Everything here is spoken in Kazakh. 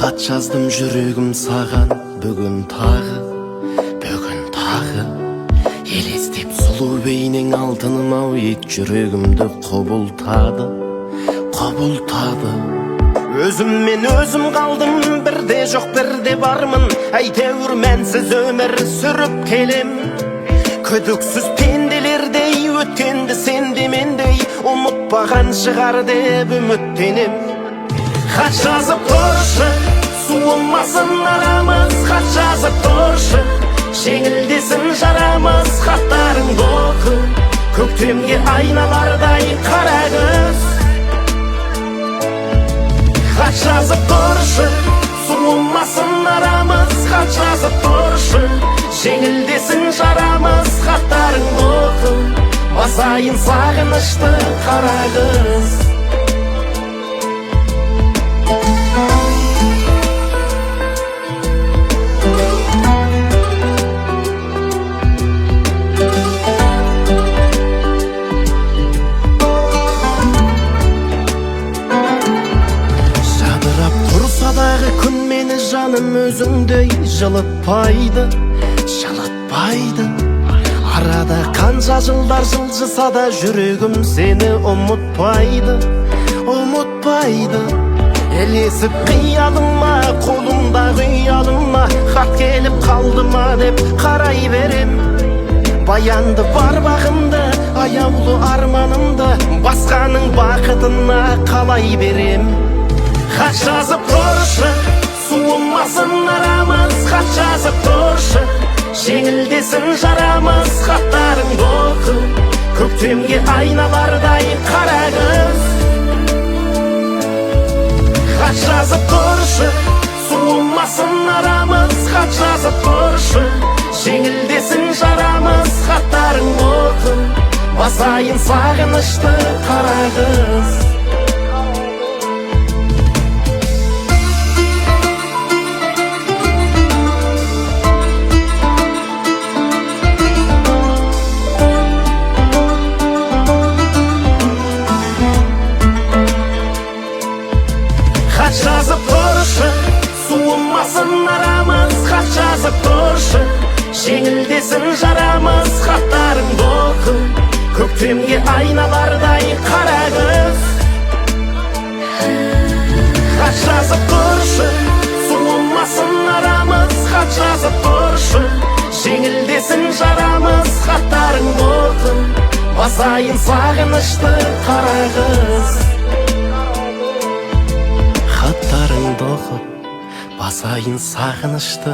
Хат жаздым жүрегім саған бүгін тағы елестеп сұлу бейнең алтыным ау ек жүрегімді құбылтады өзіммен өзім қалдым бірде жоқ бірде бармын әйтеуір мәнсіз өмір сүріп келем күдіксіз пенделердей өткенді сен де мендей ұмытпаған шығар деп үміттенем хат жазып тұршы суымасын арамыз хат жазып тұршы жеңілдесін жарамыз хаттарыңды оқы көктемге айналардай қара күз хат жазып тұршы суымасын арамыз хат жазып тұршы жеңілдесін жарамыз хаттарыңды оқы басайын сағынышты қара күз күн мені жаным өзіңдей жылытпайды арада қанша жылдар жылжыса да жүрегім сені ұмытпайды ілесіп қиялыма қолымдағы ұялыма хат келіп қалды ма деп қарай берем баянды бар бағымды аяулы арманымды басқаның бақытына қалай берем хат жазып тұршы суымасын арамыз хат жазып тұршы жеңілдесін жарамыз хаттарыңды оқы көктемге айналардай қара күз хат жазып тұршы суымасын арамыз хат жазып тұршы жеңілдесін жарамыз хаттарыңды оқы басайын сағынышты қара күз хат жазып тұршы суымасын арамыз хат жазып тұршы жеңілдесін жарамыз хаттарыңды оқы көктемге айналардай қара күз хат жазып тұршы суымасын арамыз хат жазып тұршы жеңілдесін жарамыз хаттарыңды оқы басайын сағынышты қара күз хаттарыңды оқып басайын сағынышты